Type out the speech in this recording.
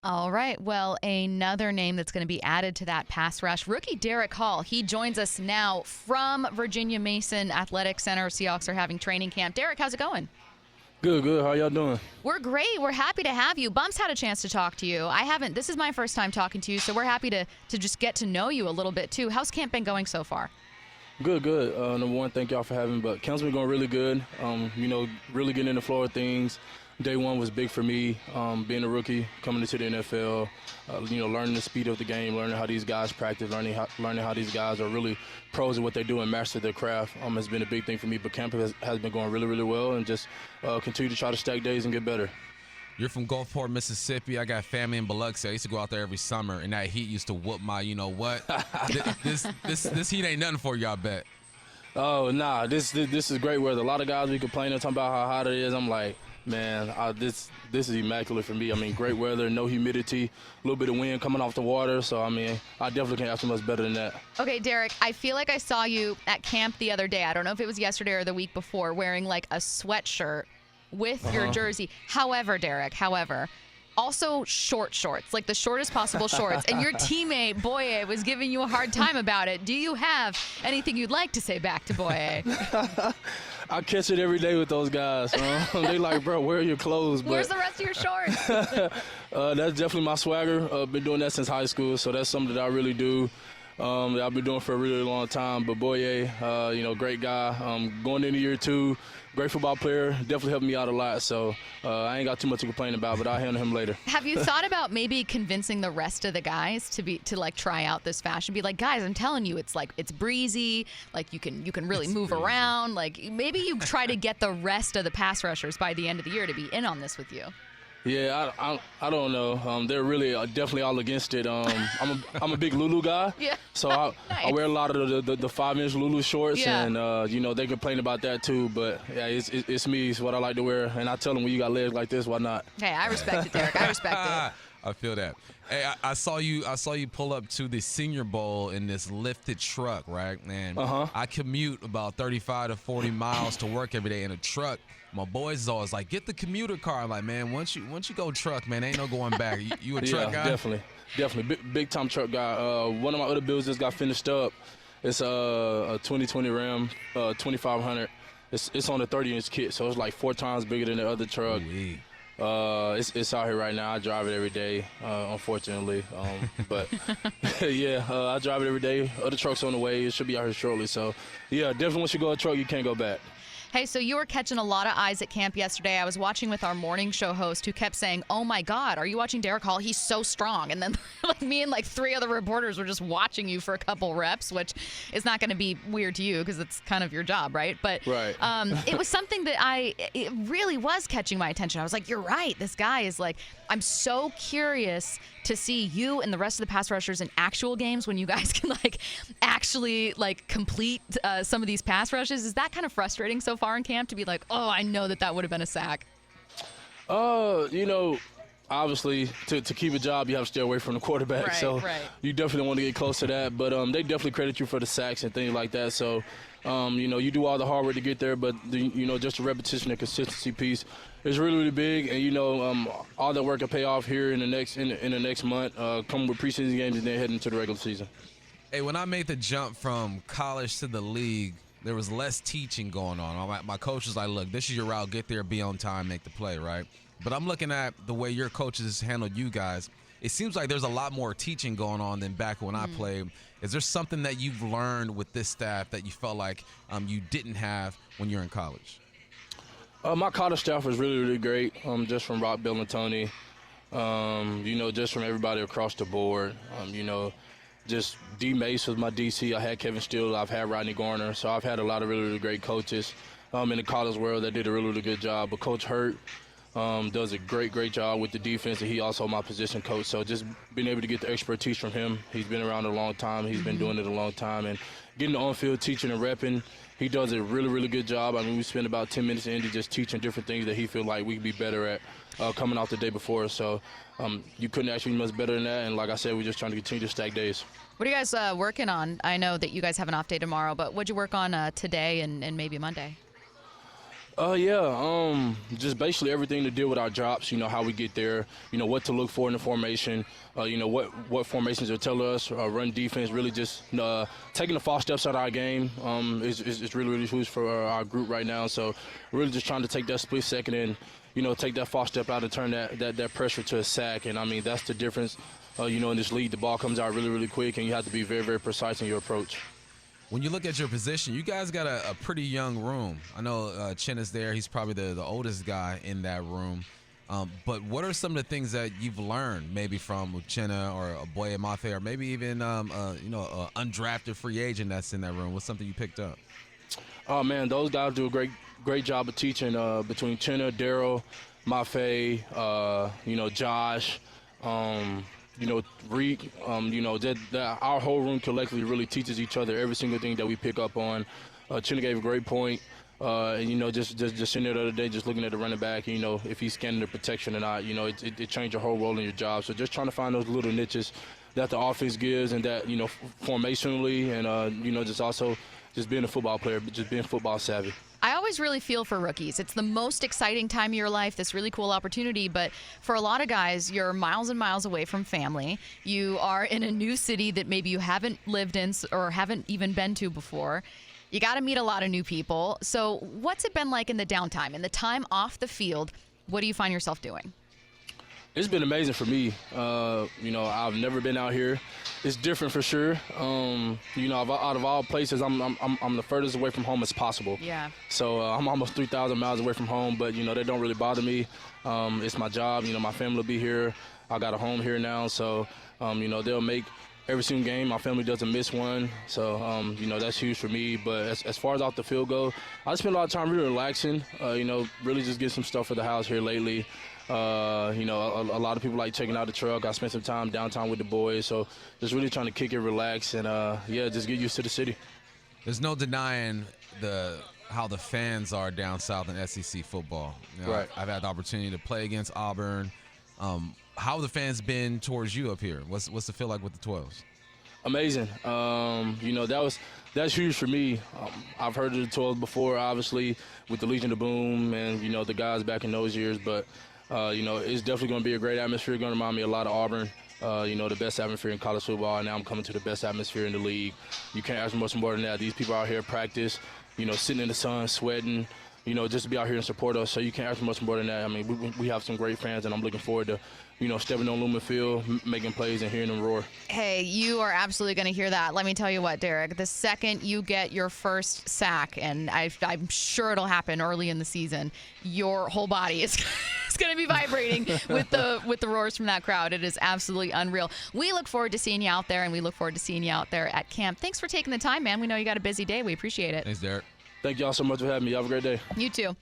All right. Well, another name that's going to be added to that pass rush, rookie Derick Hall. He joins us now from Virginia Mason Athletic Center. Seahawks are having training camp. Derick, how's it going? Good, good. How y'all doing? We're great. We're happy to have you. Bumps had a chance to talk to you. I haven't. This is my first time talking to you, so we're happy to just get to know you a little bit, too. How's camp been going so far? Good, good. Number one, thank y'all for having me. But camp's been going really good. Really getting in the flow of things. Day one was big for me, being a rookie, coming into the NFL, learning the speed of the game, learning how these guys practice, learning how these guys are really pros at what they do and master their craft has been a big thing for me. But camp has been going really, really well, and just continue to try to stack days and get better. You're from Gulfport, Mississippi. I got family in Biloxi. I used to go out there every summer, and that heat used to whoop my you-know-what. This heat ain't nothing for you, I bet. Oh, nah, this is great weather. A lot of guys be complaining, talking about how hot it is. I'm like, man, this is immaculate for me. I mean, great weather, no humidity, a little bit of wind coming off the water. So, I mean, I definitely can't have so much better than that. Okay, Derick, I feel like I saw you at camp the other day. I don't know if it was yesterday or the week before, wearing like a sweatshirt with your jersey. However, Derick, also short shorts, like the shortest possible shorts. And your teammate, Boye, was giving you a hard time about it. Do you have anything you'd like to say back to Boye? I catch it every day with those guys. They like, bro, where are your clothes? Where's the rest of your shorts? That's definitely my swagger. Been doing that since high school, so that's something that I really do. That I've been doing for a really long time. But Boye, great guy. Going into year two, great football player. Definitely helped me out a lot. So I ain't got too much to complain about, but I'll handle him later. Have you thought about maybe convincing the rest of the guys to try out this fashion? Be like, guys, I'm telling you, it's breezy. Like you can really move around. Like maybe you try to get the rest of the pass rushers by the end of the year to be in on this with you. Yeah, I don't know. They're really definitely all against it. I'm a big Lulu guy. Yeah. So Nice. I wear a lot of the 5-inch Lulu shorts, Yeah. and they complain about that too. But yeah, it's me. It's what I like to wear, and I tell them when you got legs like this, why not? Hey, I respect it, Derick. I respect it. I feel that. Hey, I saw you pull up to the Senior Bowl in this lifted truck, right? And I commute about 35 to 40 miles to work every day in a truck. My boys is always like, get the commuter car. I'm like, man, once you go truck, man, ain't no going back. You a truck guy? Definitely. Big time truck guy. One of my other builds just got finished up. It's a 2020 Ram 2500. It's on a 30-inch kit, so it's like 4 times bigger than the other truck. It's out here right now. I drive it every day, unfortunately. But yeah, I drive it every day. Other trucks on the way. It should be out here shortly. So yeah, definitely once you go a truck, you can't go back. Hey, so you were catching a lot of eyes at camp yesterday. I was watching with our morning show host who kept saying, oh, my God, are you watching Derick Hall? He's so strong. And then me and 3 other reporters were just watching you for a couple reps, which is not going to be weird to you because it's kind of your job, right? But right. It was something that it really was catching my attention. I was like, you're right. This guy is I'm so curious to see you and the rest of the pass rushers in actual games when you guys can actually complete some of these pass rushes. Is that kind of frustrating so far in camp to be like, oh, I know that would have been a sack? Obviously to keep a job, you have to stay away from the quarterback. Right. You definitely want to get close to that. But they definitely credit you for the sacks and things like that. So, you do all the hard work to get there, but just the repetition and consistency piece is really, really big. And all that work will pay off here in the next month, come with preseason games and then heading into the regular season. Hey, when I made the jump from college to the league, there was less teaching going on. My coach was like, look, this is your route. Get there, be on time, make the play, right? But I'm looking at the way your coaches handled you guys. It seems like there's a lot more teaching going on than back when I played. Is there something that you've learned with this staff that you felt like you didn't have when you were in college? My college staff was really, really great, just from Rock, Bill, and Tony, just from everybody across the board. Just D. Mace was my DC. I had Kevin Steele. I've had Rodney Garner. So I've had a lot of really, really great coaches in the college world that did a really, really good job. But Coach Hurt does a great job with the defense, and he also my position coach. So just being able to get the expertise from him. He's been around a long time. He's been doing it a long time. And getting the on-field teaching and repping, he does a really, really good job. I mean, we spend about 10 minutes in Indy just teaching different things that he feel like we could be better at coming out the day before. So you couldn't ask me much better than that. And like I said, we're just trying to continue to stack days. What are you guys working on? I know that you guys have an off day tomorrow, but what'd you work on today and maybe Monday? Just basically everything to deal with our drops, how we get there, what to look for in the formation, what formations are telling us, run defense, really just taking the false steps out of our game is really, really huge for our group right now. So really just trying to take that split second and, take that false step out and turn that pressure to a sack. And, that's the difference, in this league. The ball comes out really, really quick, and you have to be very, very precise in your approach. When you look at your position, you guys got a pretty young room. I know Chin is there. He's probably the oldest guy in that room. But what are some of the things that you've learned maybe from Chinna or Boye Mafe or maybe even, an undrafted free agent that's in that room? What's something you picked up? Oh, man, those guys do a great job of teaching between Chinna, Daryl, Mafe, Josh, Reek, that our whole room collectively really teaches each other every single thing that we pick up on. Chinna gave a great point. And, just sitting there the other day, just looking at the running back, if he's scanning the protection or not, it changed your whole role in your job. So just trying to find those little niches that the offense gives and that, formationally and, just also just being a football player, but just being football savvy. I always really feel for rookies. It's the most exciting time of your life, this really cool opportunity. But for a lot of guys, you're miles and miles away from family. You are in a new city that maybe you haven't lived in or haven't even been to before. You got to meet a lot of new people. So what's it been like in the downtime? In the time off the field, what do you find yourself doing? It's been amazing for me. I've never been out here. It's different for sure. Out of all places, I'm the furthest away from home as possible. Yeah. So I'm almost 3,000 miles away from home, but that don't really bother me. It's my job. My family will be here. I got a home here now, so they'll make every single game. My family doesn't miss one, so that's huge for me. But as far as off the field go, I spend a lot of time really relaxing. Really just get some stuff for the house here lately. A lot of people like checking out the truck. I spent some time downtown with the boys, so just really trying to kick it, relax, and just get used to the city. There's no denying how the fans are down south in SEC football. Right. I've had the opportunity to play against Auburn. How have the fans been towards you up here? What's it feel like with the 12s? Amazing. That's huge for me. I've heard of the 12 before, obviously, with the Legion of Boom and, the guys back in those years. But, it's definitely going to be a great atmosphere. Going to remind me a lot of Auburn. The best atmosphere in college football. And now I'm coming to the best atmosphere in the league. You can't ask much more than that. These people out here practice, sitting in the sun, sweating, just to be out here and support us. So you can't ask much more than that. I mean, we have some great fans, and I'm looking forward to stepping on Lumen Field, making plays and hearing them roar. Hey, you are absolutely going to hear that. Let me tell you what, Derek, the second you get your first sack, and I'm sure it'll happen early in the season, your whole body is going to be vibrating with the roars from that crowd. It is absolutely unreal. We look forward to seeing you out there, and we look forward to seeing you out there at camp. Thanks for taking the time, man. We know you got a busy day. We appreciate it. Thanks, Derek. Thank y'all so much for having me. Have a great day. You too.